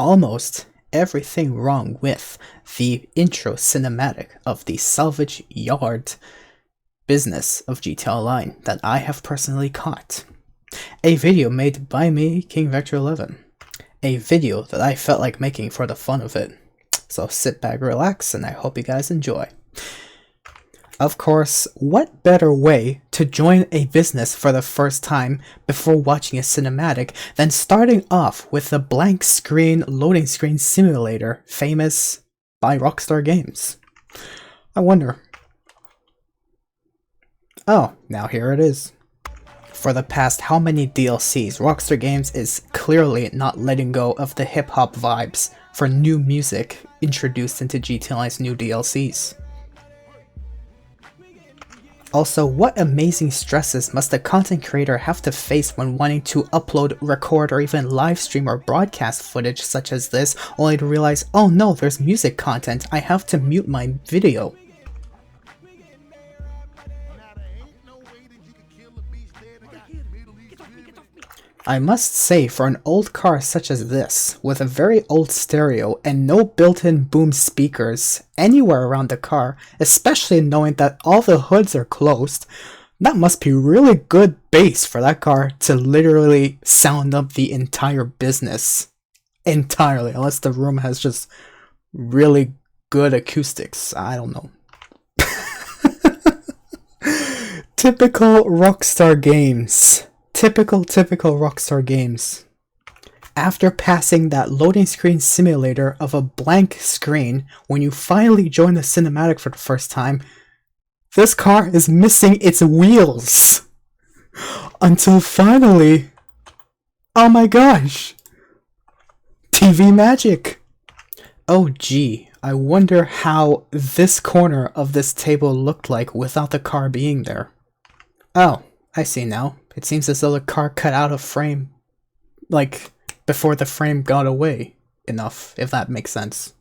almost everything wrong with the intro cinematic of the Salvage Yard business of GTA Online that I have personally caught. A video made by me, King Vector 11. A video that I felt like making for the fun of it. So sit back, relax, and I hope you guys enjoy. Of course, what better way to join a business for the first time before watching a cinematic than starting off with the blank screen loading screen simulator famous by Rockstar Games? I wonder. Oh, now here it is. For the past how many DLCs, Rockstar Games is clearly not letting go of the hip-hop vibes for new music introduced into GTA Online's new DLCs. Also, what amazing stresses must a content creator have to face when wanting to upload, record, or even live stream or broadcast footage such as this, only to realize, oh no, there's music content, I have to mute my video. I must say, for an old car such as this, with a very old stereo and no built-in boom speakers anywhere around the car, especially knowing that all the hoods are closed, that must be really good bass for that car to literally sound up the entire business. Entirely, unless the room has just really good acoustics. I don't know. Typical Rockstar Games. Typical Rockstar Games. After passing that loading screen simulator of a blank screen, when you finally join the cinematic for the first time, this car is missing its wheels. Until finally, oh my gosh, TV magic. Oh gee, I wonder how this corner of this table looked like without the car being there. Oh, I see now. It seems as though the car cut out of frame, like, before the frame got away enough, if that makes sense.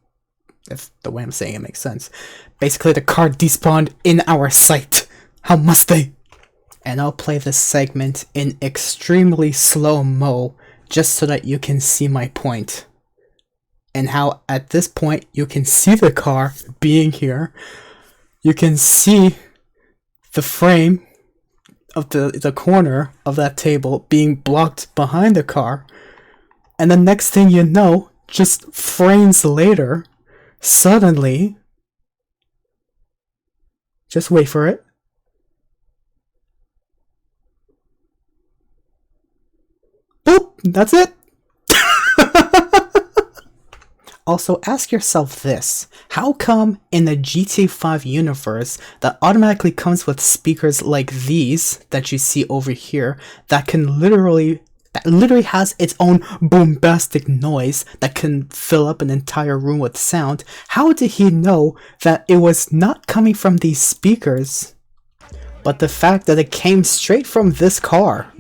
If the way I'm saying it makes sense. Basically, the car despawned in our sight. How must they? And I'll play this segment in extremely slow-mo, just so that you can see my point. And how, at this point, you can see the car being here. You can see the frame of the corner of that table being blocked behind the car, and the next thing you know, just frames later, suddenly, just wait for it, boop, that's it. Also, ask yourself this, how come in the GTA 5 universe that automatically comes with speakers like these that you see over here that literally has its own bombastic noise that can fill up an entire room with sound, how did he know that it was not coming from these speakers, but the fact that it came straight from this car?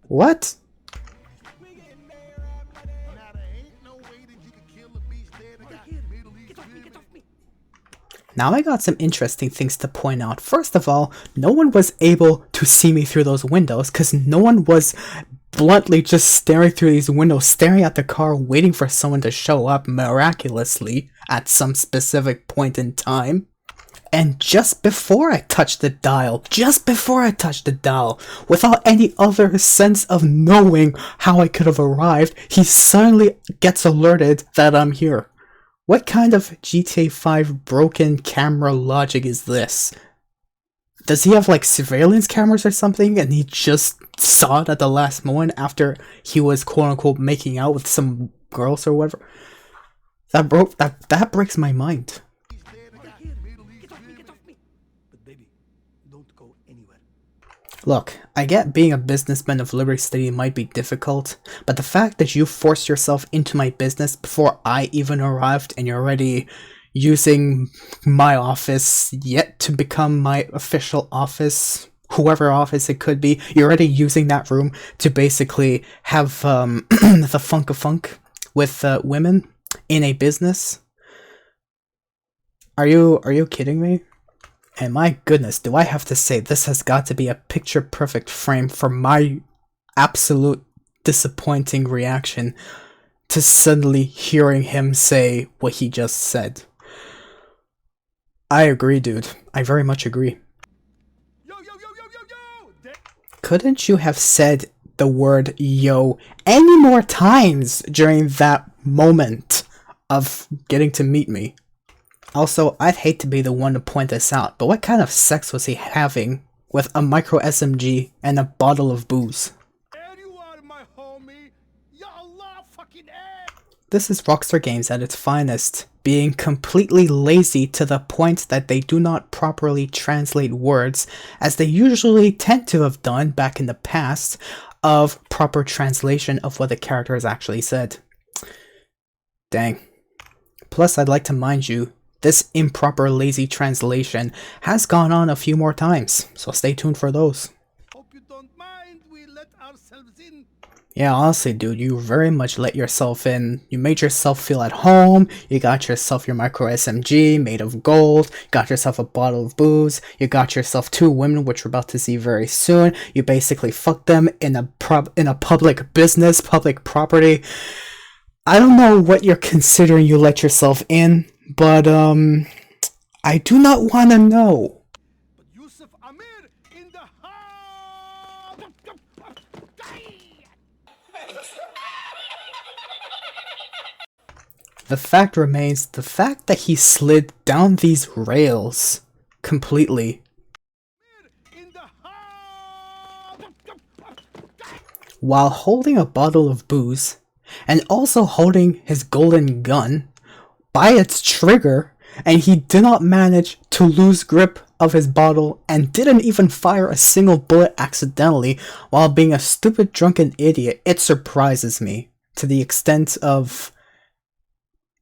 What? Now I got some interesting things to point out. First of all, no one was able to see me through those windows because no one was bluntly just staring through these windows, staring at the car, waiting for someone to show up miraculously at some specific point in time. And just before I touched the dial, without any other sense of knowing how I could have arrived, he suddenly gets alerted that I'm here. What kind of GTA 5 broken camera logic is this? Does he have like surveillance cameras or something and he just saw it at the last moment after he was quote unquote making out with some girls or whatever? That breaks my mind. Look, I get being a businessman of Liberty City might be difficult, but the fact that you forced yourself into my business before I even arrived and you're already using my office yet to become my official office, whoever office it could be, you're already using that room to basically have the funk of funk with women in a business. Are you kidding me? And my goodness, do I have to say, this has got to be a picture-perfect frame for my absolute disappointing reaction to suddenly hearing him say what he just said. I agree, dude. I very much agree. Couldn't you have said the word yo any more times during that moment of getting to meet me? Also, I'd hate to be the one to point this out, but what kind of sex was he having with a micro SMG and a bottle of booze? This is Rockstar Games at its finest, being completely lazy to the point that they do not properly translate words, as they usually tend to have done back in the past, of proper translation of what the character has actually said. Dang. Plus, I'd like to mind you, this improper lazy translation has gone on a few more times, so stay tuned for those. Hope you don't mind, we let ourselves in. Yeah, honestly, dude, you very much let yourself in. You made yourself feel at home, you got yourself your micro SMG made of gold, you got yourself a bottle of booze, you got yourself 2 women, which we're about to see very soon. You basically fucked them in a public business, public property. I don't know what you're considering you let yourself in, but I do not want to know. The fact remains, the fact that he slid down these rails completely while holding a bottle of booze and also holding his golden gun by its trigger, and he did not manage to lose grip of his bottle and didn't even fire a single bullet accidentally while being a stupid drunken idiot. It surprises me to the extent of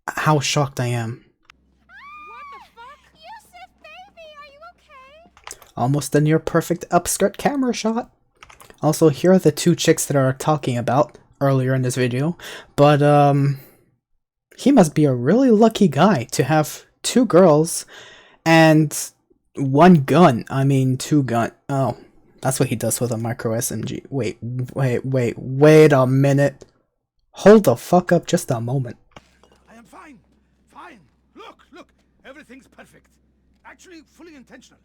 how shocked I am. What the fuck? Yusuf, baby, are you okay? Almost a near perfect upskirt camera shot. Also, here are the 2 chicks that are talking about earlier in this video, but he must be a really lucky guy to have 2 girls and 1 gun. I mean, 2 gun. Oh, that's what he does with a micro SMG. Wait a minute. Hold the fuck up just a moment. I am fine. Look, everything's perfect. Actually, fully intentional.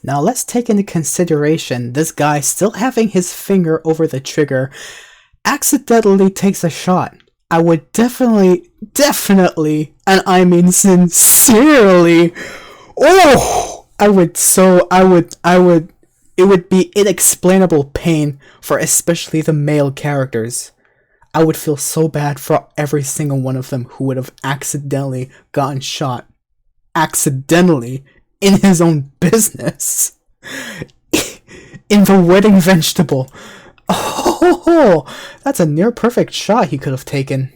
Now let's take into consideration this guy still having his finger over the trigger accidentally takes a shot. I would definitely, and I mean sincerely, it would be inexplainable pain for especially the male characters. I would feel so bad for every single one of them who would have accidentally gotten shot. Accidentally in his own business. In the wedding vegetable. Oh, that's a near perfect shot he could have taken.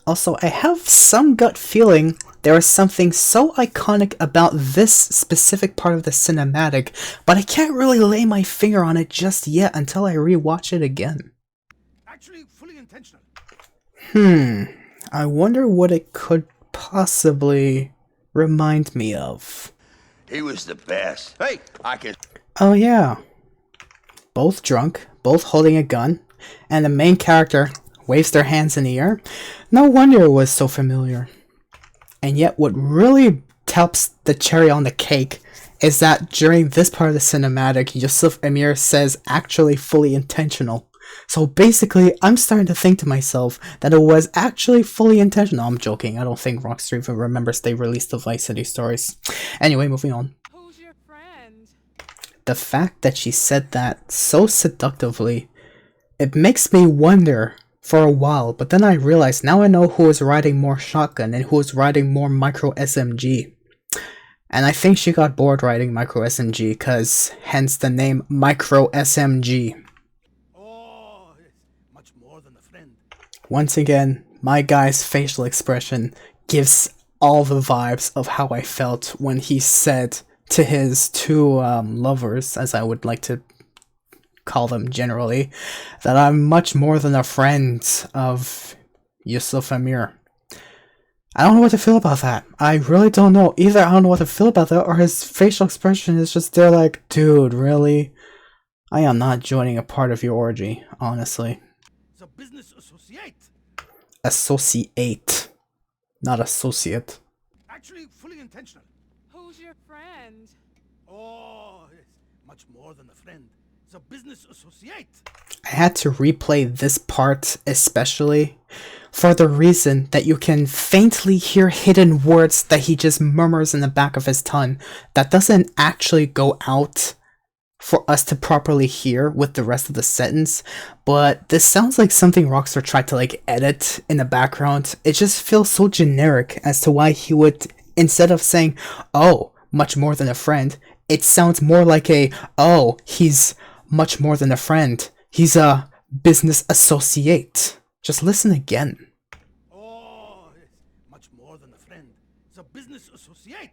Also, I have some gut feeling there is something so iconic about this specific part of the cinematic, but I can't really lay my finger on it just yet until I rewatch it again. Actually, fully intentional. I wonder what it could possibly remind me of. He was the best. Hey, I can... Oh yeah. Both drunk, both holding a gun, and the main character waves their hands in the air. No wonder it was so familiar. And yet what really tops the cherry on the cake is that during this part of the cinematic, Yusuf Amir says actually fully intentional. So basically, I'm starting to think to myself that it was actually fully intentional. I'm joking. I don't think Rockstar even remembers they released the Vice City stories. Anyway, moving on. Who's your friend? The fact that she said that so seductively, it makes me wonder for a while, but then I realized now I know who is riding more shotgun and who is riding more micro SMG. And I think she got bored riding micro SMG, cause hence the name Micro SMG. Once again, my guy's facial expression gives all the vibes of how I felt when he said to his 2 lovers, as I would like to call them generally, that I'm much more than a friend of Yusuf Amir. I don't know what to feel about that. I really don't know. Either I don't know what to feel about that, or his facial expression is just there like, dude, really? I am not joining a part of your orgy, honestly. The business associate. associate, not associate. Actually, fully intentional. Who's your friend? Oh, it's much more than a friend. It's a business associate. I had to replay this part especially for the reason that you can faintly hear hidden words that he just murmurs in the back of his tongue that doesn't actually go out for us to properly hear with the rest of the sentence, but this sounds like something Rockstar tried to like edit in the background. It just feels so generic as to why he would, instead of saying, oh, much more than a friend, it sounds more like a, oh, he's much more than a friend. He's a business associate. Just listen again. Oh, it's much more than a friend. It's a business associate.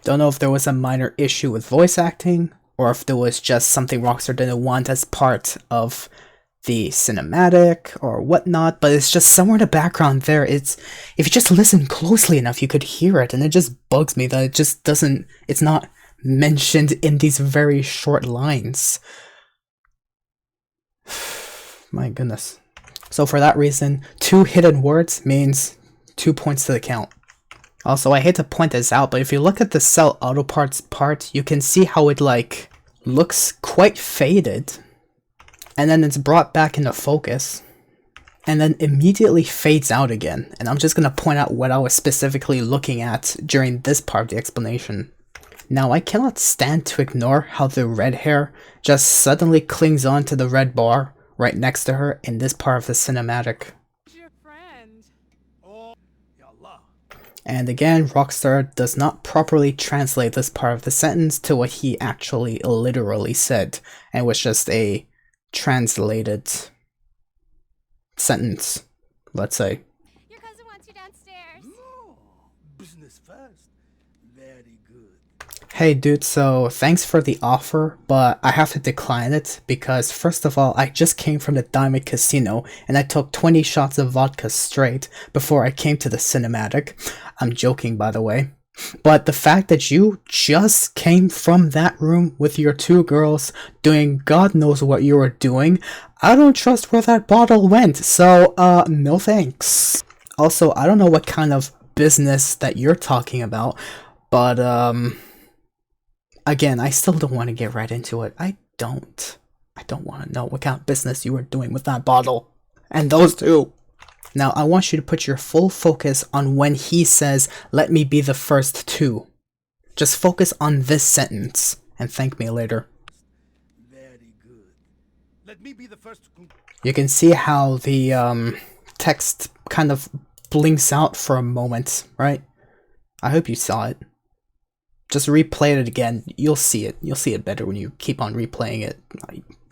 Don't know if there was a minor issue with voice acting, or if there was just something Rockstar didn't want as part of the cinematic or whatnot, but it's just somewhere in the background there. It's, if you just listen closely enough, you could hear it, and it just bugs me that it just doesn't, it's not mentioned in these very short lines. My goodness. So for that reason, 2 hidden words means 2 points to the count. Also, I hate to point this out, but if you look at the cell auto parts part, you can see how it like looks quite faded, and then it's brought back into focus, and then immediately fades out again. And I'm just gonna point out what I was specifically looking at during this part of the explanation. Now, I cannot stand to ignore how the red hair just suddenly clings on to the red bar right next to her in this part of the cinematic. Who's your friend? Oh, ya Allah. And again, Rockstar does not properly translate this part of the sentence to what he actually literally said, and was just a translated sentence, let's say. Your cousin wants you downstairs. No, business first. Very good. Hey dude, so thanks for the offer, but I have to decline it because first of all, I just came from the Diamond Casino and I took 20 shots of vodka straight before I came to the cinematic. I'm joking, by the way. But the fact that you just came from that room with your 2 girls doing God knows what you were doing, I don't trust where that bottle went, so no thanks. Also, I don't know what kind of business that you're talking about, but again, I still don't want to get right into it. I don't want to know what kind of business you were doing with that bottle. And those 2. Now, I want you to put your full focus on when he says, let me be the first 2. Just focus on this sentence, and thank me later. Very good. Let me be the first to You can see how the text kind of blinks out for a moment, right? I hope you saw it. Just replay it again. You'll see it. You'll see it better when you keep on replaying it.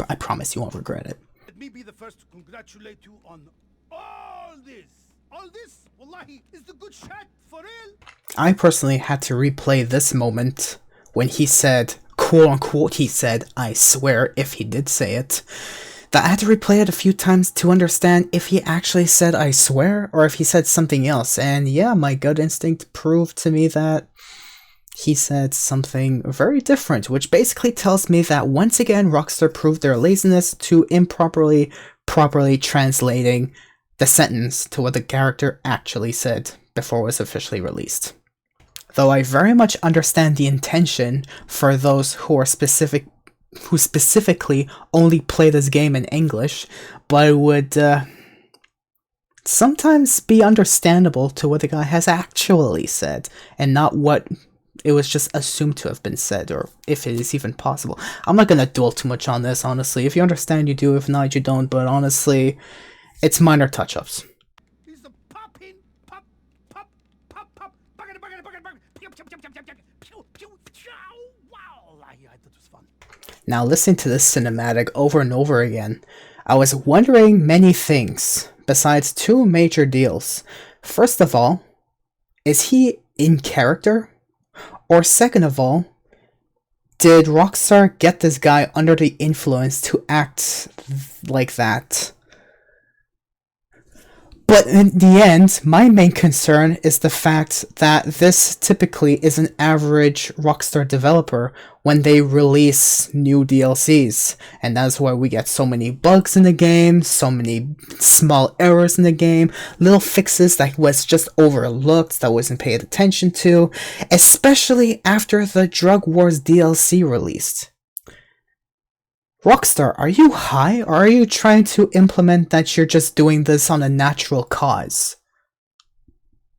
I promise you won't regret it. Let me be the first to congratulate you on all this. All this, wallahi, is the good shot, for real. I personally had to replay this moment when he said, quote unquote, he said, I swear, if he did say it. That I had to replay it a few times to understand if he actually said I swear or if he said something else. And yeah, my gut instinct proved to me that he said something very different, which basically tells me that once again Rockstar proved their laziness to improperly translating the sentence to what the character actually said before it was officially released. Though I very much understand the intention for those who specifically only play this game in English, but it would sometimes be understandable to what the guy has actually said and not what it was just assumed to have been said, or if it is even possible. I'm not gonna dwell too much on this, honestly. If you understand, you do. If not, you don't. But honestly, it's minor touch-ups. He's the popping, pop, pop, pop, pop, bucket, bucket, bucket, bucket, pew, pew, pew, pew, pew, pew, pew, pew, wow, wallahi, that was fun. Now, listening to this cinematic over and over again, I was wondering many things, besides 2 major deals. First of all, is he in character? Or second of all, did Rockstar get this guy under the influence to act like that? But in the end, my main concern is the fact that this typically is an average Rockstar developer when they release new DLCs. And that's why we get so many bugs in the game, so many small errors in the game, little fixes that was just overlooked, that wasn't paid attention to, especially after the Drug Wars DLC released. Rockstar, are you high, or are you trying to implement that you're just doing this on a natural cause?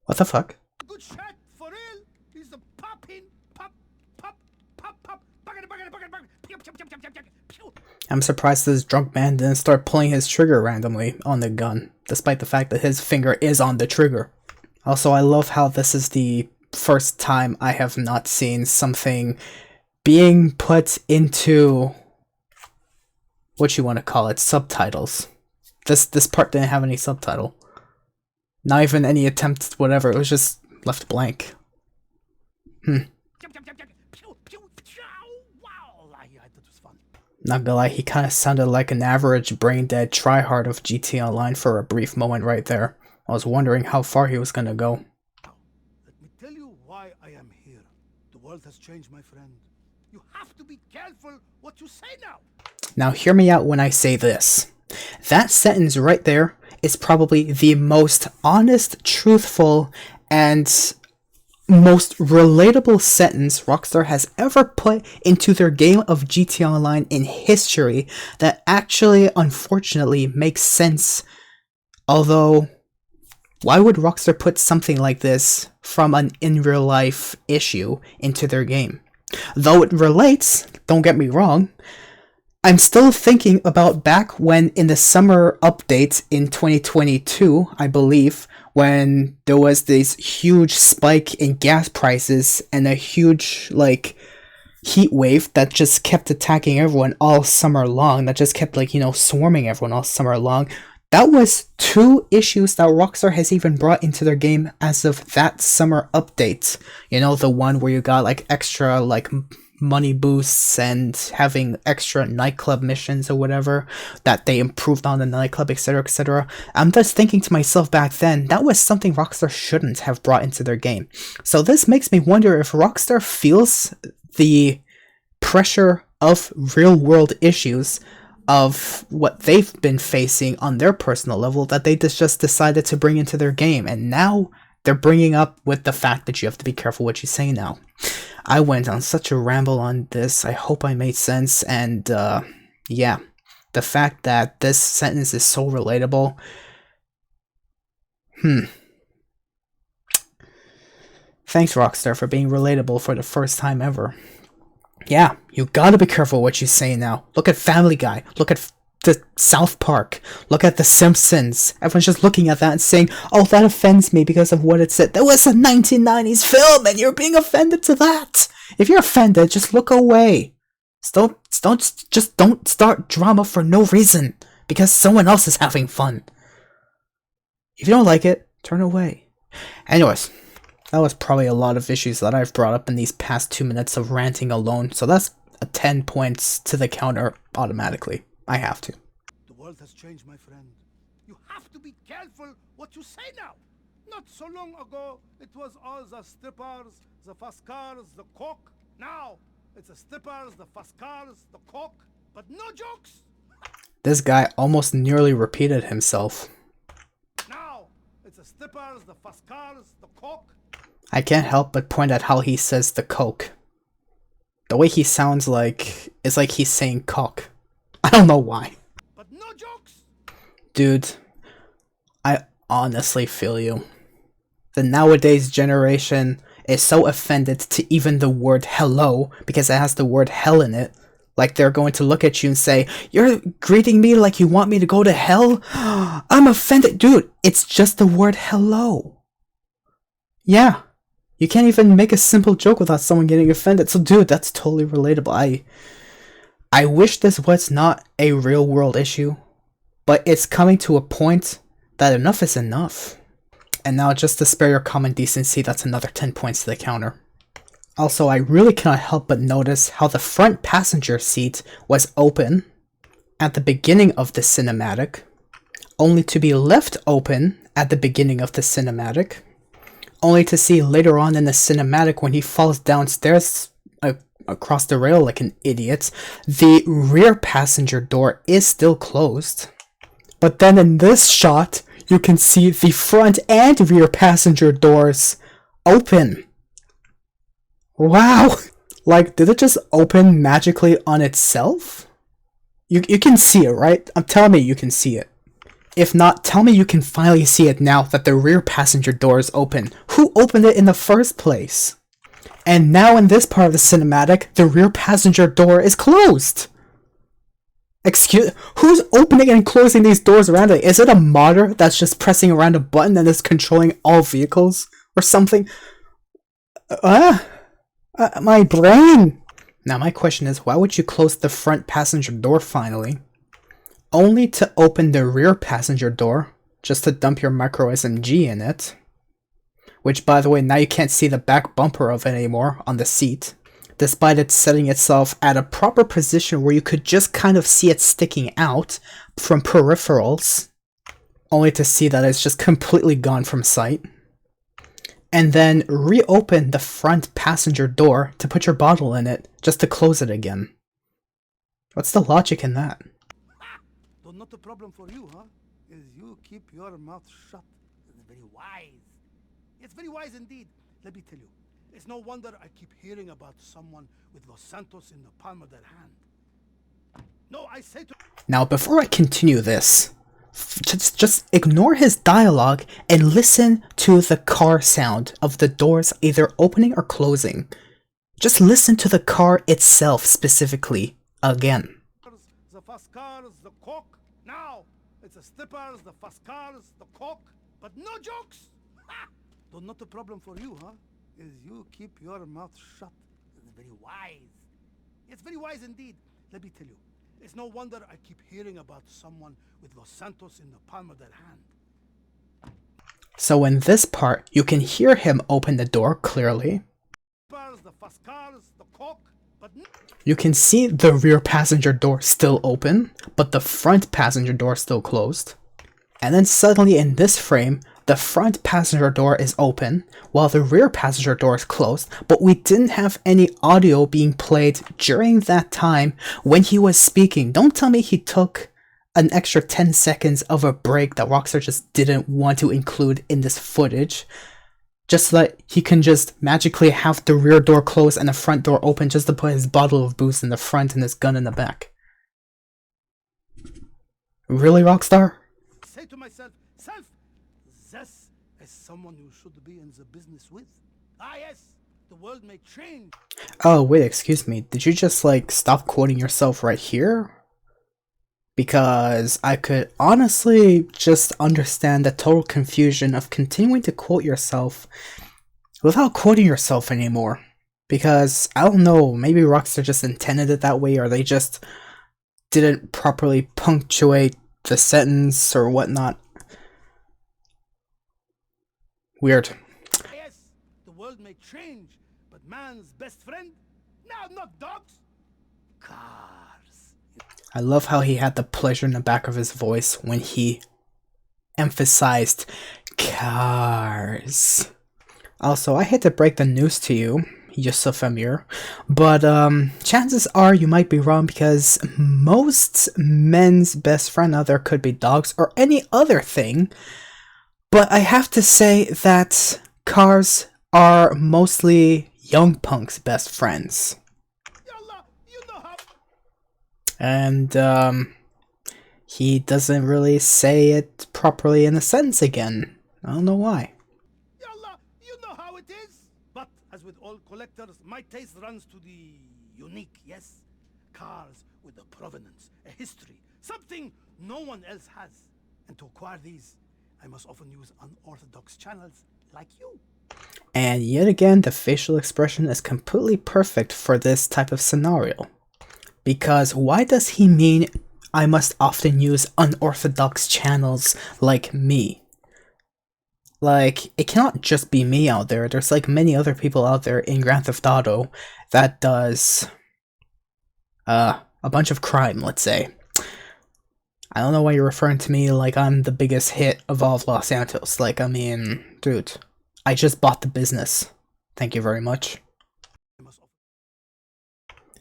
What the fuck? Good shot, for real. He's the popping, pop, pop, pop, pop. Bucket, bucket, bucket, bucket. Pew, pew, pew, pew, pew, pew, pew. I'm surprised this drunk man didn't start pulling his trigger randomly on the gun, despite the fact that his finger is on the trigger. Also, I love how this is the first time I have not seen something being put into, what you want to call it, subtitles. This part didn't have any subtitle. Not even any attempt, whatever, it was just left blank. Pew, pew, pew, pew, pew, pew, pew. Wow, that was fun. Not gonna lie, he kinda sounded like an average brain-dead tryhard of GTA Online for a brief moment right there. I was wondering how far he was gonna go. Let me tell you why I am here. The world has changed, my friend. You have to be careful what you say now. Now hear me out when I say this. That sentence right there is probably the most honest, truthful, and most relatable sentence Rockstar has ever put into their game of GTA Online in history that actually, unfortunately, makes sense. Although, why would Rockstar put something like this from an in-real-life issue into their game? Though it relates, don't get me wrong, I'm still thinking about back when in the summer update in 2022, I believe, when there was this huge spike in gas prices and a huge, heat wave that just kept attacking everyone all summer long, that just kept, swarming everyone all summer long. That was 2 issues that Rockstar has even brought into their game as of that summer update. You know, the one where you got, extra, money boosts and having extra nightclub missions or whatever, that they improved on the nightclub, etc, etc. I'm just thinking to myself back then, that was something Rockstar shouldn't have brought into their game. So this makes me wonder if Rockstar feels the pressure of real world issues of what they've been facing on their personal level that they just decided to bring into their game, and now they're bringing up with the fact that you have to be careful what you say now. I went on such a ramble on this, I hope I made sense, and yeah, the fact that this sentence is so relatable, thanks Rockstar for being relatable for the first time ever. Yeah, you gotta be careful what you say now. Look at Family Guy, look at the South Park, look at The Simpsons. Everyone's just looking at that and saying, oh, that offends me because of what it said. That was a 1990s film and you're being offended to that. If you're offended, just look away. Just don't start drama for no reason because someone else is having fun. If you don't like it, turn away. Anyways, that was probably a lot of issues that I've brought up in these past 2 minutes of ranting alone, so that's a 10 points to the counter automatically. I have to. The world has changed, my friend. You have to be careful what you say now. Not so long ago, it was all the strippers, the fast cars, the coke. Now, it's the strippers, the fast cars, the coke, but no jokes. This guy almost nearly repeated himself. Now, it's the strippers, the fast cars, the coke. I can't help but point at how he says the coke. The way he sounds it's like he's saying cock. I don't know why. But no jokes. Dude, I honestly feel you. The nowadays generation is so offended to even the word hello because it has the word hell in it. Like they're going to look at you and say, you're greeting me like you want me to go to hell? I'm offended. Dude, it's just the word hello. Yeah. You can't even make a simple joke without someone getting offended. So dude, that's totally relatable. I wish this was not a real world issue, but it's coming to a point that enough is enough. And now just to spare your common decency, that's another 10 points to the counter. Also, I really cannot help but notice how the front passenger seat was open at the beginning of the cinematic, only to be left open at the beginning of the cinematic, only to see later on in the cinematic when he falls downstairs across the rail like an idiot, the rear passenger door is still closed. But then in this shot, you can see the front and rear passenger doors open. Wow! Like, did it just open magically on itself? You can see it, right? Tell me you can see it. If not, tell me you can finally see it now that the rear passenger door is open. Who opened it in the first place? And now in this part of the cinematic, the rear passenger door is closed. Excuse, who's opening and closing these doors around it? Is it a modder that's just pressing around a button and is controlling all vehicles or something? My brain! Now my question is, why would you close the front passenger door finally? Only to open the rear passenger door, just to dump your micro SMG in it. Which, by the way, now you can't see the back bumper of it anymore on the seat, despite it setting itself at a proper position where you could just kind of see it sticking out from peripherals, only to see that it's just completely gone from sight. And then reopen the front passenger door to put your bottle in it, just to close it again. What's the logic in that? Though not a problem for you, huh? Is you keep your mouth shut. It's very wise. It's very wise indeed. Let me tell you, it's no wonder I keep hearing about someone with Los Santos in the palm of their hand. No, I say to... Now, before I continue this, just ignore his dialogue and listen to the car sound of the doors either opening or closing. Just listen to the car itself specifically again. The fast cars, the cock. Now, it's the steppers, the fast cars, the cock. But no jokes. Ha! Though not a problem for you, huh? Is you keep your mouth shut. It's very wise. It's very wise indeed. Let me tell you, it's no wonder I keep hearing about someone with Los Santos in the palm of their hand. So in this part, you can hear him open the door clearly. The fast cars, the cock, but You can see the rear passenger door still open, but the front passenger door still closed. And then suddenly in this frame, the front passenger door is open, while the rear passenger door is closed, but we didn't have any audio being played during that time when he was speaking. Don't tell me he took an extra 10 seconds of a break that Rockstar just didn't want to include in this footage, just so that he can just magically have the rear door closed and the front door open just to put his bottle of booze in the front and his gun in the back. Really, Rockstar? say to myself, self, this is someone you should be in the business with. Ah yes, the world may change. Oh, wait, excuse me. Did you just, like, stop quoting yourself right here? Because I could honestly just understand the total confusion of continuing to quote yourself without quoting yourself anymore. Because, I don't know, maybe Rockstar just intended it that way, or they just didn't properly punctuate the sentence or whatnot. Weird. Yes, the world may change, but man's best friend? No, not dogs. Cars. I love how he had the pleasure in the back of his voice when he emphasized cars. Also, I hate to break the news to you, Yusuf Amir, but chances are you might be wrong, because most men's best friend out there could be dogs or any other thing. But I have to say that cars are mostly young punks' best friends. Yallah, you know how. And he doesn't really say it properly in the sentence again. I don't know why. Yallah, you know how it is. But as with all collectors, my taste runs to the unique, yes? Cars with a provenance, a history, something no one else has. And to acquire these, I must often use unorthodox channels like you. And yet again, the facial expression is completely perfect for this type of scenario. Because why does he mean I must often use unorthodox channels like me? Like, it cannot just be me out there. There's like many other people out there in Grand Theft Auto that does a bunch of crime, let's say. I don't know why you're referring to me like I'm the biggest hit of all of Los Santos. Like, I mean, dude, I just bought the business. Thank you very much.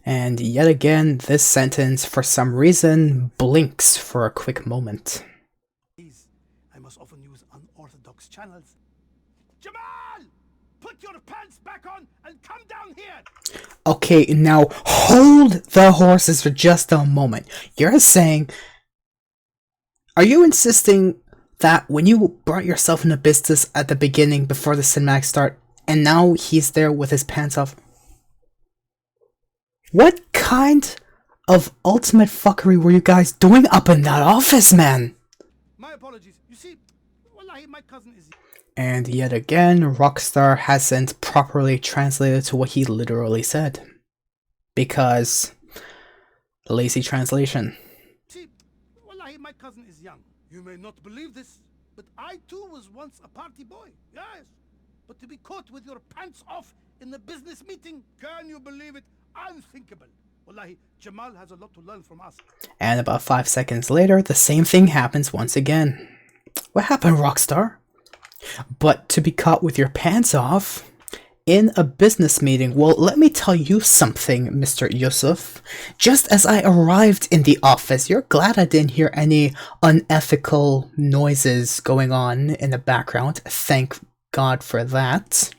And yet again, this sentence, for some reason, blinks for a quick moment. I must often use unorthodox channels. Jamal! Put your pants back on and come down here! Okay, now hold the horses for just a moment. You're saying... Are you insisting that when you brought yourself into business at the beginning before the cinematic start, and now he's there with his pants off? What kind of ultimate fuckery were you guys doing up in that office, man? My apologies. You see, wallahi, my cousin is... And yet again, Rockstar hasn't properly translated to what he literally said. Because... lazy translation. See, wallahi, my cousin is young. You may not believe this, but I too was once a party boy. Yes. But to be caught with your pants off in a business meeting, can you believe it? Unthinkable. Wallahi, Jamal has a lot to learn from us. And about 5 seconds later, the same thing happens once again. What happened, Rockstar? But to be caught with your pants off in a business meeting, well, let me tell you something, Mr. Yusuf. Just as I arrived in the office, you're glad I didn't hear any unethical noises going on in the background. Thank God for that.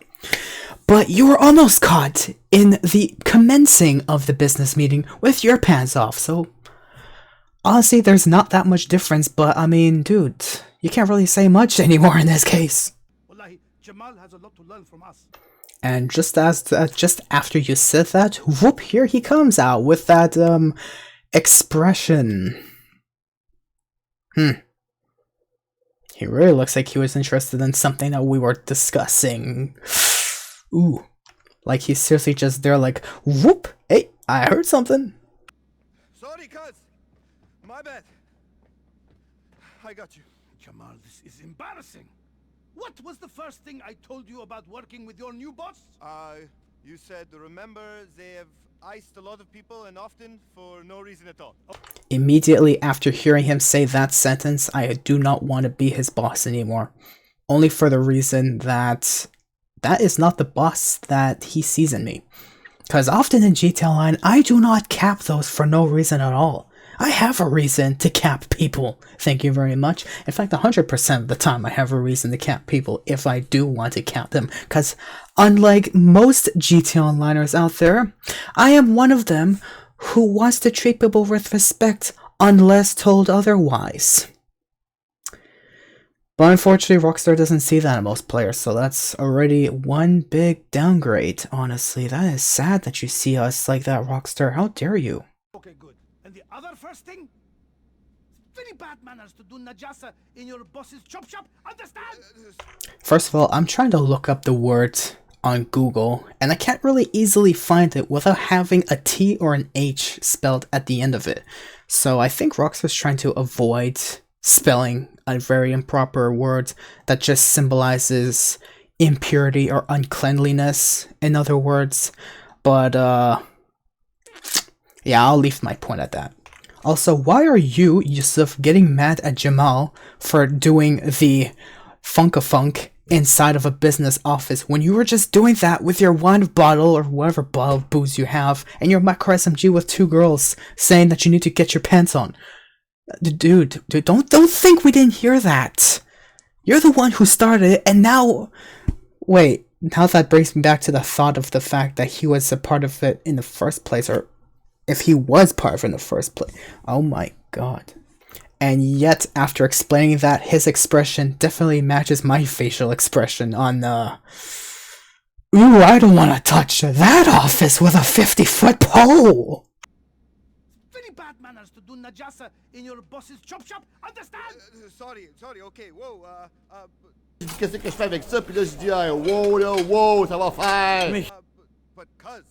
But you were almost caught in the commencing of the business meeting with your pants off, so honestly, there's not that much difference, but I mean, dude, you can't really say much anymore in this case. Wallahi, Jamal has a lot to learn from us. And just after you said that, whoop, here he comes out with that, expression. He really looks like he was interested in something that we were discussing. Ooh. Like he's seriously just there like, whoop, hey, I heard something. Sorry, cuz. My bad. I got you. Jamal, this is embarrassing. What was the first thing I told you about working with your new boss? You said, remember, they have iced a lot of people and often for no reason at all. Immediately after hearing him say that sentence, I do not want to be his boss anymore. Only for the reason that that is not the boss that he sees in me. Because often in GTA Online, I do not cap those for no reason at all. I have a reason to cap people. Thank you very much. In fact, 100% of the time I have a reason to cap people if I do want to cap them. Because unlike most GTA Onliners out there, I am one of them who wants to treat people with respect unless told otherwise. But unfortunately, Rockstar doesn't see that in most players, so that's already one big downgrade. Honestly, that is sad that you see us like that, Rockstar. How dare you? Okay, good. And the other first thing? Very bad manners to do najasa in your boss's chop shop, understand? First of all, I'm trying to look up the word on Google, and I can't really easily find it without having a T or an H spelled at the end of it. So I think Rockstar's trying to avoid spelling a very improper word that just symbolizes impurity or uncleanliness, in other words. But, yeah, I'll leave my point at that. Also, why are you, Yusuf, getting mad at Jamal for doing the funk inside of a business office when you were just doing that with your wine bottle or whatever bottle of booze you have and your micro SMG with 2 girls saying that you need to get your pants on? Dude, don't think we didn't hear that. You're the one who started it, and now... Wait, now that brings me back to the thought of the fact that he was a part of it in the first place, or if he was part of it in the first place. Oh my god. And yet, after explaining that, his expression definitely matches my facial expression on, ooh, I don't want to touch that office with a 50-foot pole! Very bad manners to do najasa in your boss's chop shop, understand? Sorry, okay, whoa, Qu'est-ce que je fais avec ça? Puis là, je dis, hey, wow, là, wow, ça va faire. but cuz,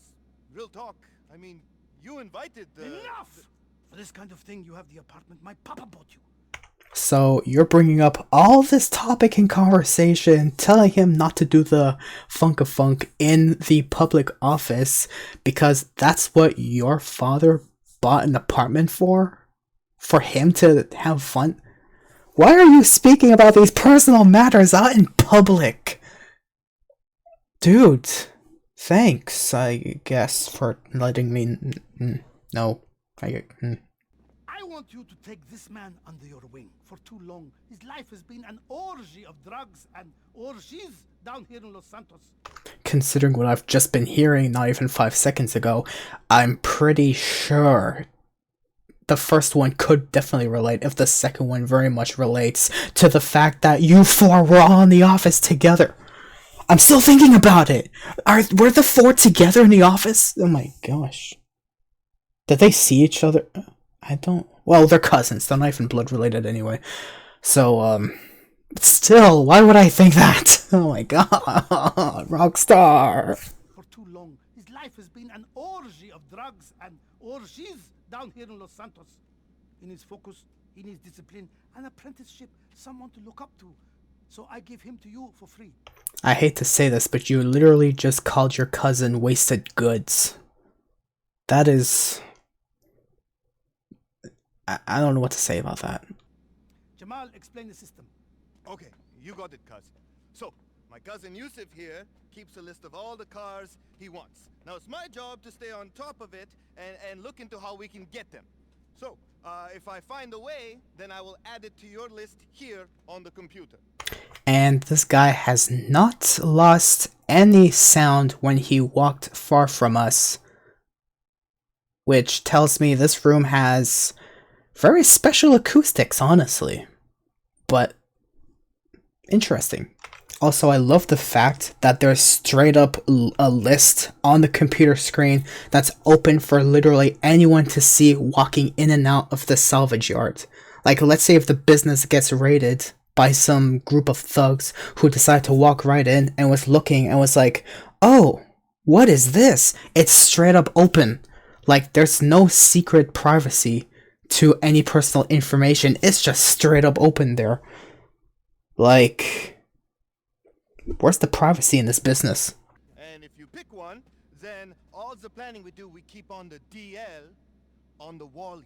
real talk, I mean, you invited the... Enough! For this kind of thing, you have the apartment my papa bought you. So you're bringing up all this topic in conversation, telling him not to do the funk in the public office because that's what your father bought an apartment for? for him to have fun? Why are you speaking about these personal matters out in public? Dude, thanks, I guess, for letting me know. I want you to take this man under your wing. For too long, his life has been an orgy of drugs and orgies down here in Los Santos. Considering what I've just been hearing not even 5 seconds ago, I'm pretty sure the first one could definitely relate if the second one very much relates to the fact that you four were all in the office together. I'm still thinking about it. Were the four together in the office? Oh my gosh. Did they see each other? I don't... Well, they're cousins. They're not even blood related anyway. So, still, why would I think that? Oh my god. Rockstar. For too long, his life has been an orgy of drugs and orgies down here in Los Santos. He needs focus, he needs discipline, an apprenticeship, someone to look up to. So I give him to you for free. I hate to say this, but you literally just called your cousin wasted goods. That is... I don't know what to say about that. Jamal, explain the system. Okay, you got it, cuz. So, my cousin Yusuf here keeps a list of all the cars he wants. Now, it's my job to stay on top of it and look into how we can get them. So, if I find a way, then I will add it to your list here on the computer. And this guy has not lost any sound when he walked far from us, which tells me this room has very special acoustics, honestly. But interesting. Also, I love the fact that there's straight up a list on the computer screen that's open for literally anyone to see walking in and out of the salvage yard. Like, let's say if the business gets raided by some group of thugs who decide to walk right in and was looking and was like, oh, what is this? It's straight up open. Like, there's no secret privacy to any personal information. It's just straight up open there. Like, where's the privacy in this business? And if you pick one, then all the planning we do, we keep on the DL on the wall here.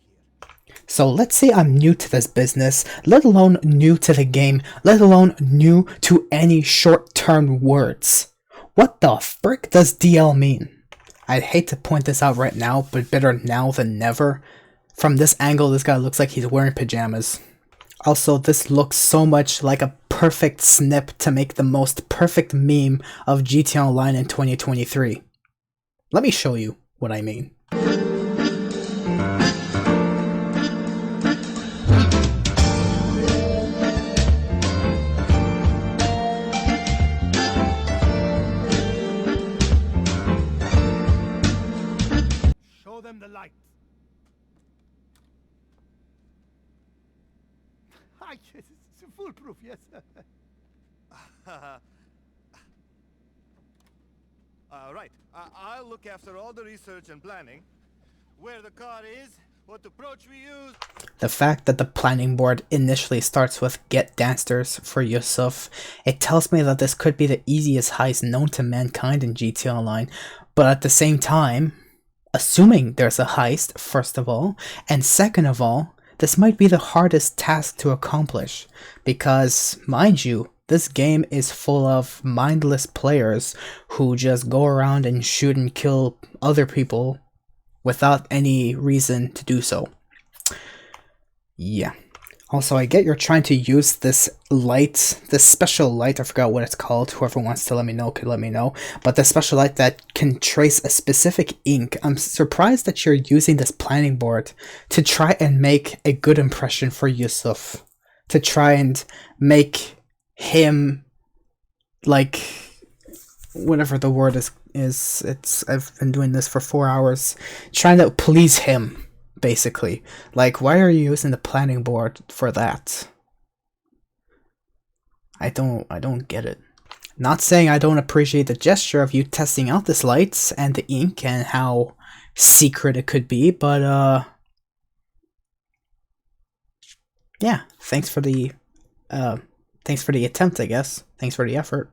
So let's say I'm new to this business, let alone new to the game, let alone new to any short-term words. What the frick does DL mean? I'd hate to point this out right now, but better now than never. From this angle, this guy looks like he's wearing pajamas. Also, this looks so much like a perfect snip to make the most perfect meme of GTA Online in 2023. Let me show you what I mean. Show them the light. Hi, it's foolproof, yes. Right. I'll look after all the research and planning. Where the car is, what approach we use. The fact that the planning board initially starts with get dancers for Yusuf, it tells me that this could be the easiest heist known to mankind in GTA Online, but at the same time, assuming there's a heist, first of all, and second of all, this might be the hardest task to accomplish, because, mind you, this game is full of mindless players who just go around and shoot and kill other people without any reason to do so. Yeah. Also, I get you're trying to use this light, this special light, I forgot what it's called, whoever wants to let me know could let me know, but the special light that can trace a specific ink. I'm surprised that you're using this planning board to try and make a good impression for Yusuf, to try and make him, like, whatever the word is, I've been doing this for 4 hours, trying to please him, basically. Like, why are you using the planning board for that? I don't get it. Not saying I don't appreciate the gesture of you testing out this light and the ink and how secret it could be, but yeah, thanks for the attempt, I guess. Thanks for the effort.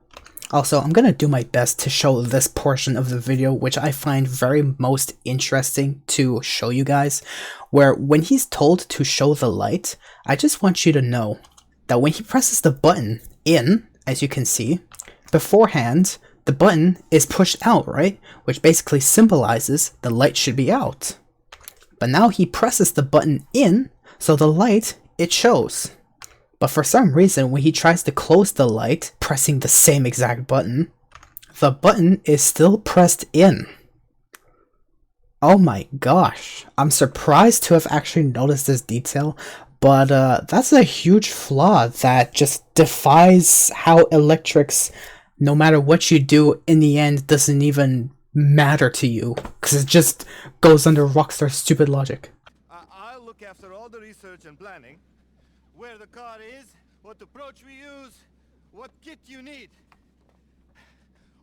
Also, I'm gonna do my best to show this portion of the video, which I find very most interesting to show you guys, where when he's told to show the light, I just want you to know that when he presses the button in, as you can see, beforehand, the button is pushed out, right? Which basically symbolizes the light should be out. But now he presses the button in, so the light, it shows. But for some reason, when he tries to close the light, pressing the same exact button, the button is still pressed in. Oh my gosh, I'm surprised to have actually noticed this detail, but that's a huge flaw that just defies how electrics, no matter what you do, in the end doesn't even matter to you, because it just goes under Rockstar's stupid logic. I'll look after all the research and planning. Where the car is, what approach we use, what kit you need.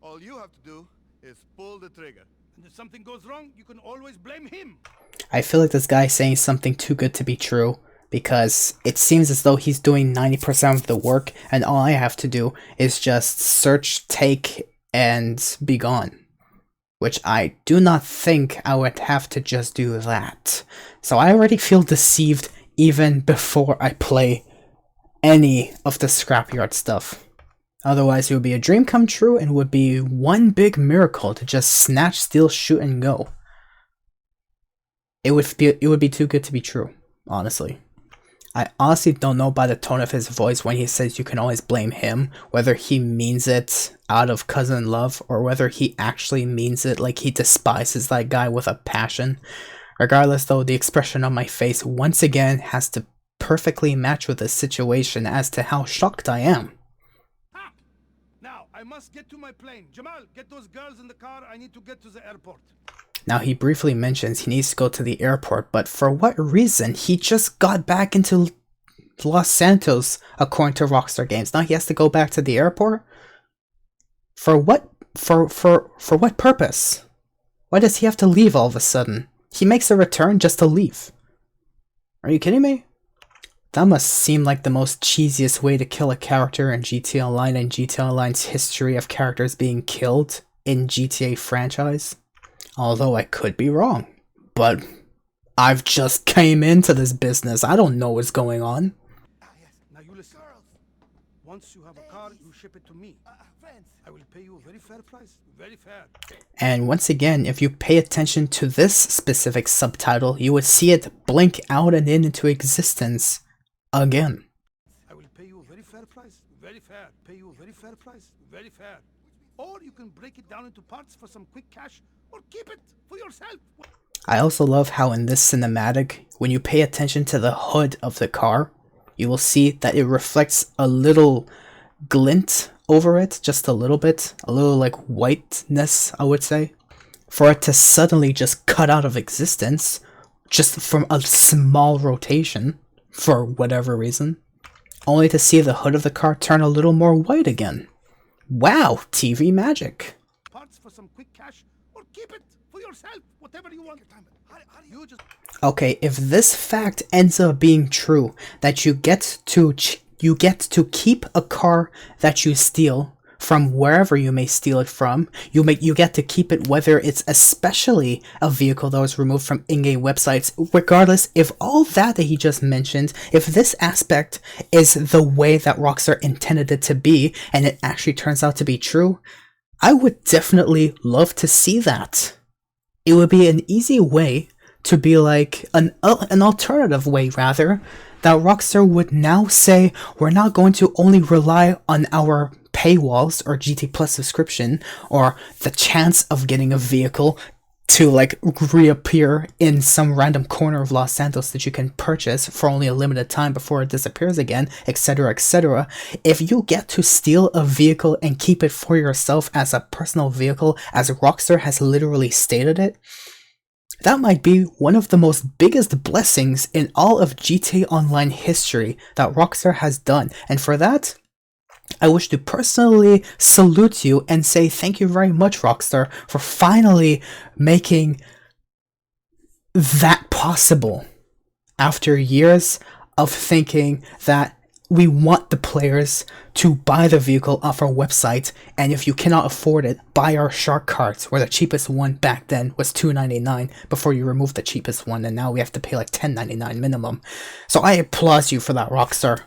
All you have to do is pull the trigger. And if something goes wrong, you can always blame him. I feel like this guy is saying something too good to be true, because it seems as though he's doing 90% of the work, and all I have to do is just search, take, and be gone. Which I do not think I would have to just do that. So I already feel deceived even before I play any of the scrapyard stuff. Otherwise it would be a dream come true and would be one big miracle to just snatch, steal, shoot, and go. It would be too good to be true, honestly. I honestly don't know by the tone of his voice when he says you can always blame him, whether he means it out of cousin love or whether he actually means it like he despises that guy with a passion. Regardless though, the expression on my face once again has to perfectly match with the situation as to how shocked I am. Ha! Now, I must get to my plane. Jamal, get those girls in the car. I need to get to the airport. Now he briefly mentions he needs to go to the airport, but for what reason? He just got back into Los Santos according to Rockstar Games. Now he has to go back to the airport? For what? For what purpose? Why does he have to leave all of a sudden? He makes a return just to leave. Are you kidding me? That must seem like the most cheesiest way to kill a character in GTA Online and GTA Online's history of characters being killed in GTA franchise. Although I could be wrong. But I've just came into this business. I don't know what's going on. Yes. Now you listen. Once you have a car, you ship it to me. I will pay you a very fair price. Very fair. And once again, if you pay attention to this specific subtitle, you would see it blink out and into existence again. I will pay you a very fair price. Very fair. Pay you a very fair price. Very fair. Or you can break it down into parts for some quick cash, or keep it for yourself. I also love how in this cinematic, when you pay attention to the hood of the car, you will see that it reflects a little glint over it, just a little bit, a little like whiteness, I would say. For it to suddenly just cut out of existence, just from a small rotation, for whatever reason, only to see the hood of the car turn a little more white again. Wow, TV magic. Parts for some quick cash, or keep it for yourself. Whatever you want. You just... Okay, if this fact ends up being true, that you get to keep a car that you steal from wherever you may steal it from, you get to keep it whether it's especially a vehicle that was removed from in-game websites, regardless if all that he just mentioned, if this aspect is the way that Rockstar intended it to be, and it actually turns out to be true, I would definitely love to see that. It would be an easy way to be like an alternative way rather, that Rockstar would now say we're not going to only rely on our paywalls or GT Plus subscription or the chance of getting a vehicle to like reappear in some random corner of Los Santos that you can purchase for only a limited time before it disappears again, etc, etc. If you get to steal a vehicle and keep it for yourself as a personal vehicle, as Rockstar has literally stated it, that might be one of the most biggest blessings in all of GTA Online history that Rockstar has done, and for that, I wish to personally salute you and say thank you very much, Rockstar, for finally making that possible after years of thinking that we want the players to buy the vehicle off our website, and if you cannot afford it, buy our shark cards, where the cheapest one back then was $2.99 before you removed the cheapest one, and now we have to pay like $10.99 minimum. So I applaud you for that, Rockstar.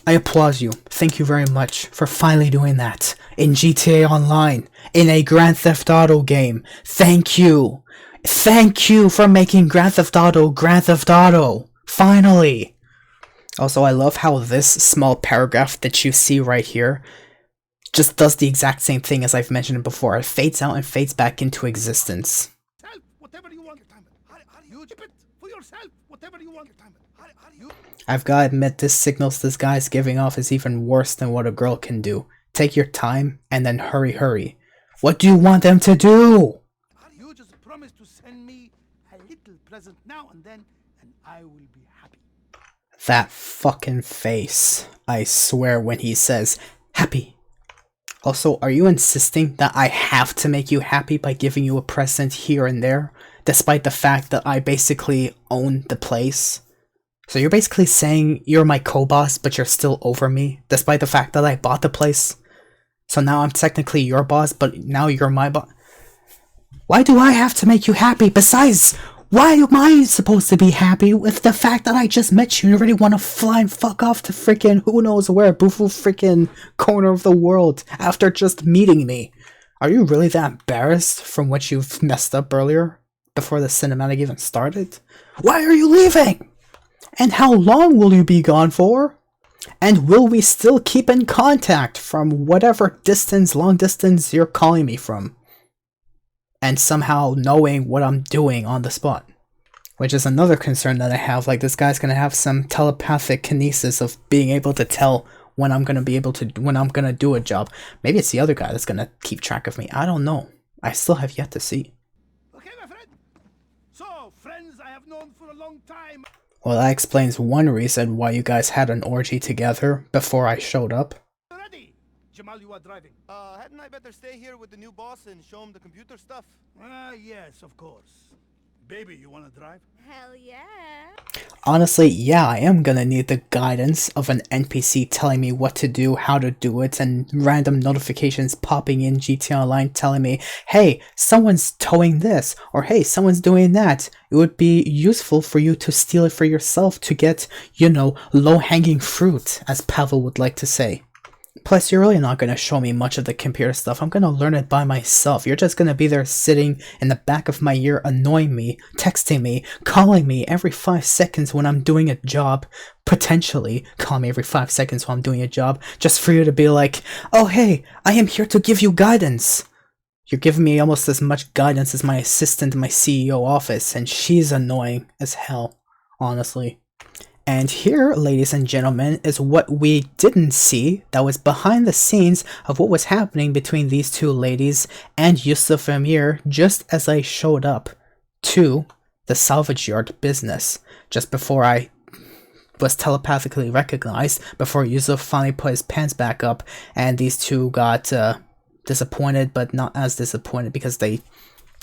I applaud you. Thank you very much for finally doing that in GTA Online, in a Grand Theft Auto game. Thank you. Thank you for making Grand Theft Auto Grand Theft Auto. Finally. Also, I love how this small paragraph that you see right here just does the exact same thing as I've mentioned before. It fades out and fades back into existence. Whatever you want. You keep it for yourself. Whatever you want. I've gotta admit, this signals this guy's giving off is even worse than what a girl can do. Take your time and then hurry. What do you want them to do? You just promise to send me a little present now and then, and I will be happy. That fucking face. I swear when he says, happy. Also, are you insisting that I have to make you happy by giving you a present here and there, despite the fact that I basically own the place? So you're basically saying you're my co-boss, but you're still over me, despite the fact that I bought the place? So now I'm technically your boss, but now you're my boss? Why do I have to make you happy? Besides, why am I supposed to be happy with the fact that I just met you and already want to fly and fuck off to freaking who knows where, boofoo freaking corner of the world after just meeting me? Are you really that embarrassed from what you've messed up earlier, before the cinematic even started? Why are you leaving? And how long will you be gone for? And will we still keep in contact from whatever distance, long distance you're calling me from? And somehow knowing what I'm doing on the spot. Which is another concern that I have, like this guy's gonna have some telepathic kinesis of being able to tell when I'm gonna do a job. Maybe it's the other guy that's gonna keep track of me. I don't know. I still have yet to see. Okay, my friend. So, friends I have known for a long time. Well, that explains one reason why you guys had an orgy together before I showed up. Ready? Jamal, you are driving. Hadn't I better stay here with the new boss and show him the computer stuff? Yes, of course. Baby, you wanna drive? Hell yeah. Honestly, yeah, I am gonna need the guidance of an NPC telling me what to do, how to do it, and random notifications popping in GTA Online telling me, hey, someone's towing this, or hey, someone's doing that. It would be useful for you to steal it for yourself to get, you know, low-hanging fruit, as Pavel would like to say. Plus, you're really not going to show me much of the computer stuff. I'm going to learn it by myself. You're just going to be there sitting in the back of my ear annoying me, texting me, calling me every 5 seconds when I'm doing a job. Potentially calling me every 5 seconds while I'm doing a job, just for you to be like, oh hey, I am here to give you guidance. You're giving me almost as much guidance as my assistant in my CEO office, and she's annoying as hell, honestly. And here, ladies and gentlemen, is what we didn't see that was behind the scenes of what was happening between these two ladies and Yusuf Amir just as I showed up to the salvage yard business, just before I was telepathically recognized, before Yusuf finally put his pants back up, and these two got disappointed, but not as disappointed because they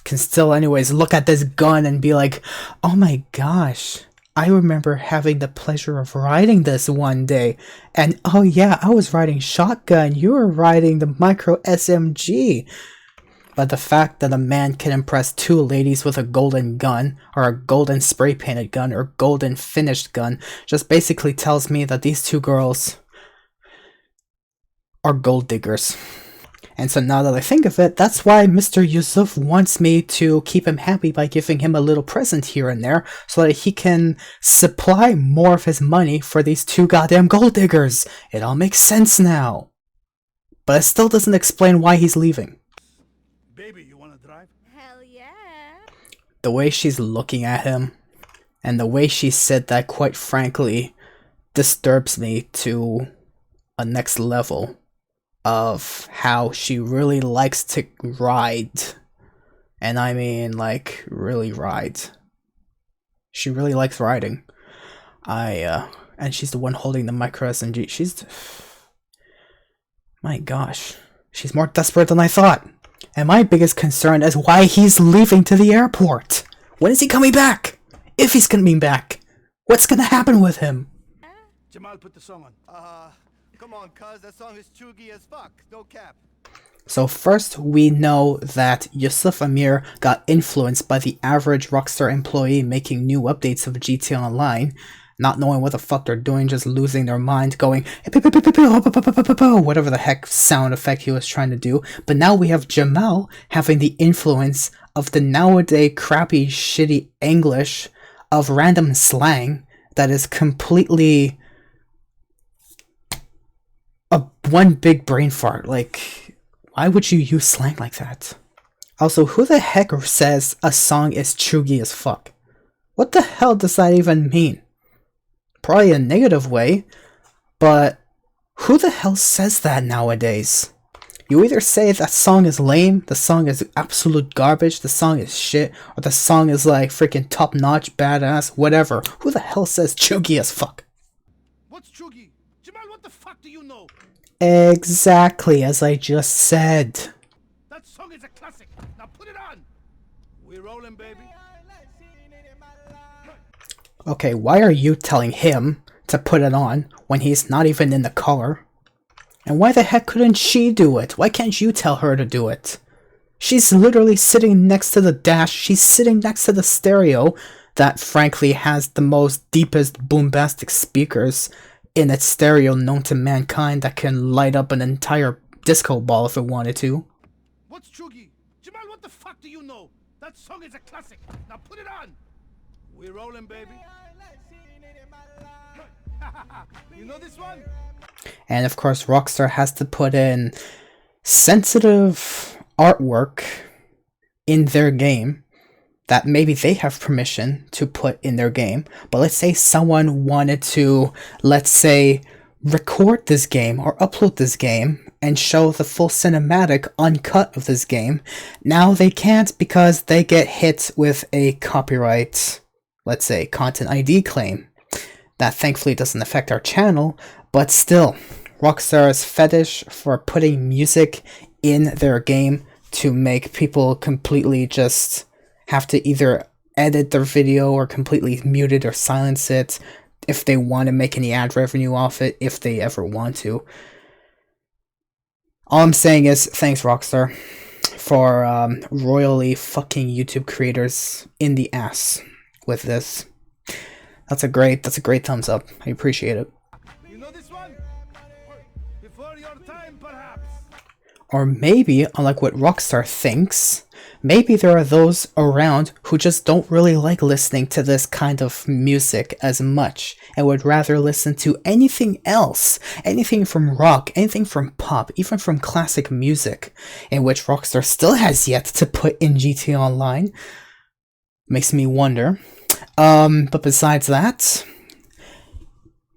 can still anyways look at this gun and be like, oh my gosh, I remember having the pleasure of riding this one day, and oh yeah, I was riding shotgun, you were riding the micro SMG. But the fact that a man can impress two ladies with a golden gun, or a golden spray painted gun, or golden finished gun, just basically tells me that these two girls are gold diggers. And so now that I think of it, that's why Mr. Yusuf wants me to keep him happy by giving him a little present here and there, so that he can supply more of his money for these two goddamn gold diggers. It all makes sense now. But it still doesn't explain why he's leaving. Baby, you wanna drive? Hell yeah. The way she's looking at him, and the way she said that, quite frankly, disturbs me to a next level of how she really likes to ride. And I mean, like, really ride. She really likes riding. And she's the one holding the micro SMG. She's... my gosh. She's more desperate than I thought. And my biggest concern is why he's leaving to the airport. When is he coming back? If he's coming back. What's gonna happen with him? Jamal, put the song on. Come on, cuz, that song is chuggy as fuck. No cap. So first, we know that Yusuf Amir got influenced by the average Rockstar employee making new updates of GTA Online, not knowing what the fuck they're doing, just losing their mind, going whatever the heck sound effect he was trying to do. But now we have Jamal having the influence of the nowadays crappy, shitty English of random slang that is completely one big brain fart. Like, why would you use slang like that? Also, who the heck says a song is chuggy as fuck? What the hell does that even mean? Probably a negative way, but who the hell says that nowadays? You either say that song is lame, the song is absolute garbage, the song is shit, or the song is like freaking top notch, badass, whatever. Who the hell says chuggy as fuck? What's chuggy? Jamal, what the fuck do you know? Exactly as I just said. That song is a classic. Now put it on. We're rolling, baby. Okay, why are you telling him to put it on when he's not even in the car? And why the heck couldn't she do it? Why can't you tell her to do it? She's literally sitting next to the dash. She's sitting next to the stereo that frankly has the most deepest boombastic speakers in its stereo known to mankind that can light up an entire disco ball if it wanted to. What's chuggy? Jamal, what the fuck do you know? That song is a classic. Now put it on. We're rolling, baby. You know this one? And of course, Rockstar has to put in sensitive artwork in their game that maybe they have permission to put in their game. But let's say someone wanted to, let's say, record this game or upload this game and show the full cinematic uncut of this game. Now they can't because they get hit with a copyright, let's say, content ID claim. That thankfully doesn't affect our channel, but still, Rockstar's fetish for putting music in their game to make people completely just have to either edit their video or completely mute it or silence it if they want to make any ad revenue off it, if they ever want to. All I'm saying is, thanks Rockstar for royally fucking YouTube creators in the ass with this. That's a great thumbs up. I appreciate it. You know this one? Before your time, perhaps. Or maybe, unlike what Rockstar thinks, maybe there are those around who just don't really like listening to this kind of music as much and would rather listen to anything else, anything from rock, anything from pop, even from classic music, in which Rockstar still has yet to put in GTA Online. Makes me wonder. But besides that,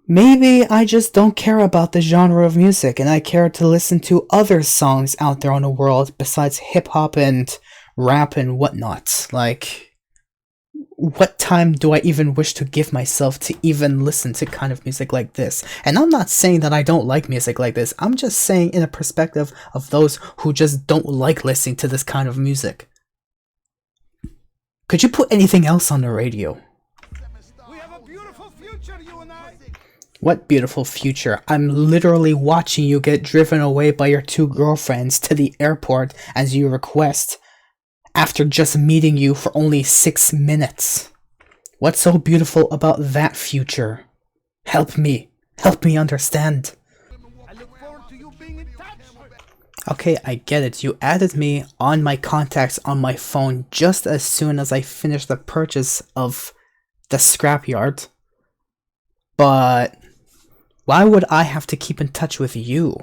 maybe I just don't care about the genre of music and I care to listen to other songs out there on the world besides hip-hop and rap and whatnot. Like, what time do I even wish to give myself to even listen to kind of music like this? And I'm not saying that I don't like music like this. I'm just saying in a perspective of those who just don't like listening to this kind of music. Could you put anything else on the radio? We have a beautiful future, you and I. What beautiful future? I'm literally watching you get driven away by your two girlfriends to the airport as you request, after just meeting you for only 6 minutes. What's so beautiful about that future? Help me understand. I look forward to you being in touch. Okay, I get it. You added me on my contacts on my phone just as soon as I finished the purchase of the scrapyard. But why would I have to keep in touch with you?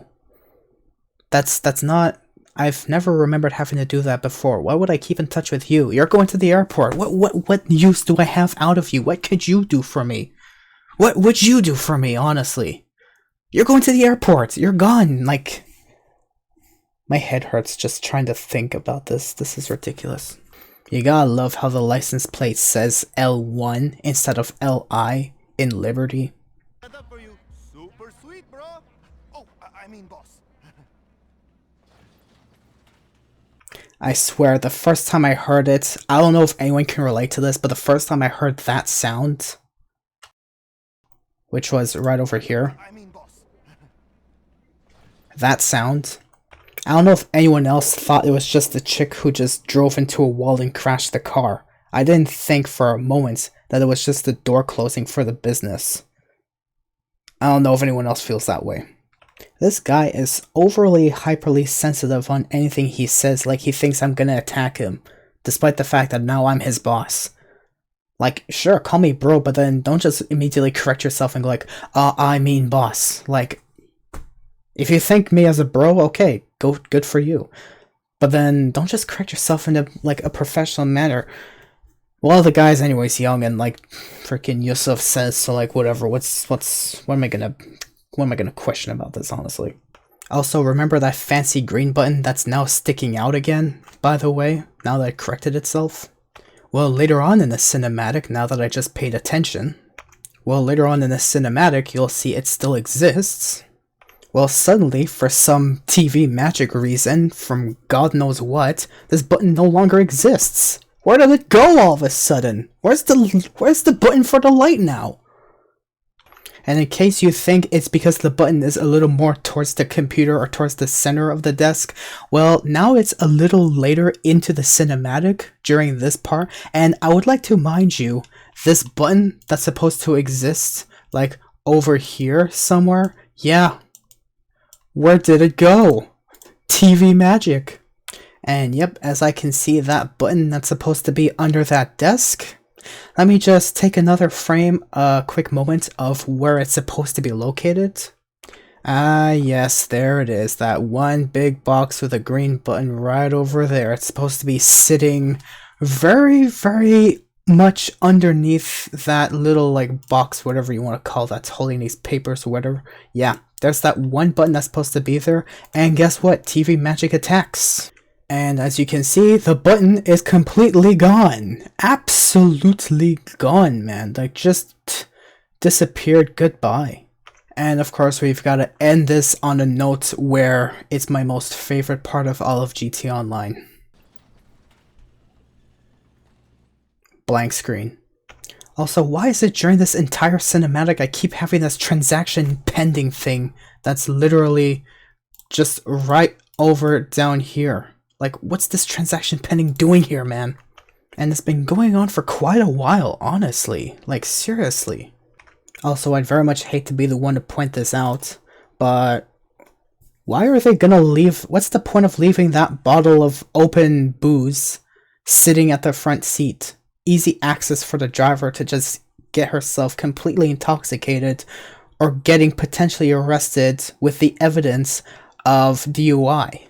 That's not... I've never remembered having to do that before. Why would I keep in touch with you? You're going to the airport. What use do I have out of you? What could you do for me? What would you do for me, honestly? You're going to the airport. You're gone. Like... My head hurts just trying to think about this. This is ridiculous. You gotta love how the license plate says L1 instead of LI in Liberty. Set up for you. Super sweet, bro. Oh, I mean, boss. I swear, the first time I heard it, I don't know if anyone can relate to this, but the first time I heard that sound, which was right over here. I mean, boss. That sound. I don't know if anyone else thought it was just the chick who just drove into a wall and crashed the car. I didn't think for a moment that it was just the door closing for the business. I don't know if anyone else feels that way. This guy is overly hyperly sensitive on anything he says, like he thinks I'm gonna attack him, despite the fact that now I'm his boss. Like, sure, call me bro, but then don't just immediately correct yourself and go like, I mean boss. Like, if you think me as a bro, okay, good for you. But then don't just correct yourself in like a professional manner. Well, the guy's anyways young, and like freaking Yusuf says, so like whatever. What am I gonna question about this, honestly? Also, remember that fancy green button that's now sticking out again, by the way, now that it corrected itself? Well, later on in the cinematic, now that I just paid attention, you'll see it still exists. Well, suddenly, for some TV magic reason, from God knows what, this button no longer exists. Where did it go all of a sudden? Where's the button for the light now? And in case you think it's because the button is a little more towards the computer or towards the center of the desk, well, now it's a little later into the cinematic during this part, and I would like to mind you, this button that's supposed to exist, like, over here somewhere, yeah. Where did it go? TV magic. And yep, as I can see that button that's supposed to be under that desk, let me just take another frame, a quick moment of where it's supposed to be located. Ah, yes, there it is. That one big box with a green button right over there. It's supposed to be sitting very, very much underneath that little, like, box, whatever you want to call that's holding these papers or whatever. Yeah, there's that one button that's supposed to be there. And guess what? TV magic attacks. And as you can see, the button is completely gone. Absolutely gone, man. Like, just disappeared. Goodbye. And of course, we've got to end this on a note where it's my most favorite part of all of GT Online. Blank screen. Also, why is it during this entire cinematic I keep having this transaction pending thing that's literally just right over down here? Like, what's this transaction pending doing here, man? And it's been going on for quite a while, honestly. Like, seriously. Also, I'd very much hate to be the one to point this out, but why are they gonna leave? What's the point of leaving that bottle of open booze sitting at the front seat? Easy access for the driver to just get herself completely intoxicated or getting potentially arrested with the evidence of DUI.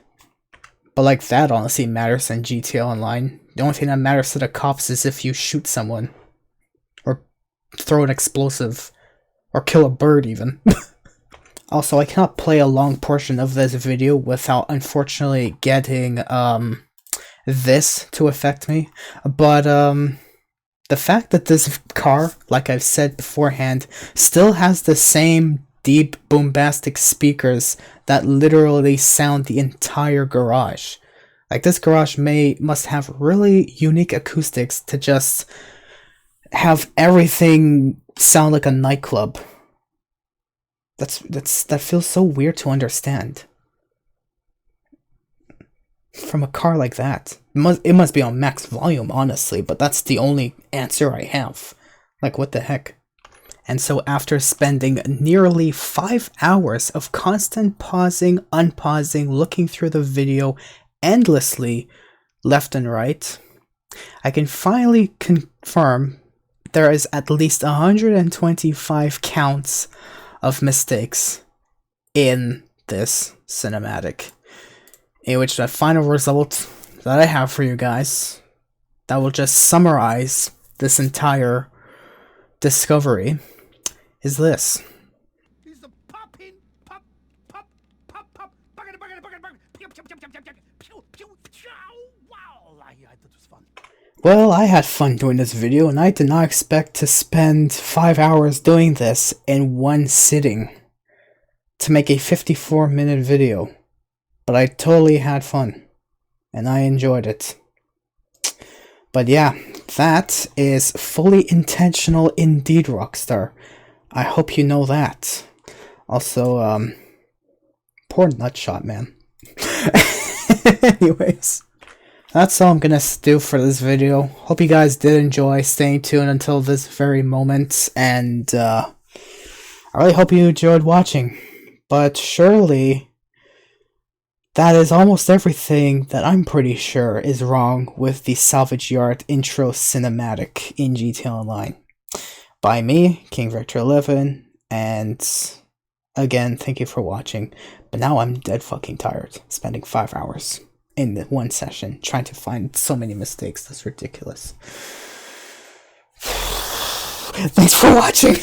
But like that honestly matters in GTA Online. The only thing that matters to the cops is if you shoot someone. Or throw an explosive. Or kill a bird even. Also, I cannot play a long portion of this video without unfortunately getting this to affect me. But the fact that this car, like I've said beforehand, still has the same deep bombastic speakers that literally sound the entire garage. Like, this garage must have really unique acoustics to just have everything sound like a nightclub. That feels so weird to understand. From a car like that. It must be on max volume, honestly, but that's the only answer I have. Like, what the heck? And so after spending nearly 5 hours of constant pausing, unpausing, looking through the video endlessly, left and right, I can finally confirm there is at least 125 counts of mistakes in this cinematic. In which the final result that I have for you guys, that will just summarize this entire discovery, is this. He's the popping, pop, pop, pop, pop, bucket, bucket, bucket, bucket, pew, pew, pew, pew, pew, pew, pew, pew, wow, that was fun. Well, I had fun doing this video, and I did not expect to spend 5 hours doing this in one sitting to make a 54-minute video. But I totally had fun, and I enjoyed it. But yeah, that is fully intentional indeed, Rockstar. I hope you know that. Also, poor Nutshot, man. Anyways, that's all I'm gonna do for this video. Hope you guys did enjoy staying tuned until this very moment, and I really hope you enjoyed watching. But surely, that is almost everything that I'm pretty sure is wrong with the Salvage Yard intro cinematic in GTA Online. By me, King Victor 11, and again, thank you for watching. But now I'm dead fucking tired, spending 5 hours in the one session trying to find so many mistakes. That's ridiculous. Thanks for watching.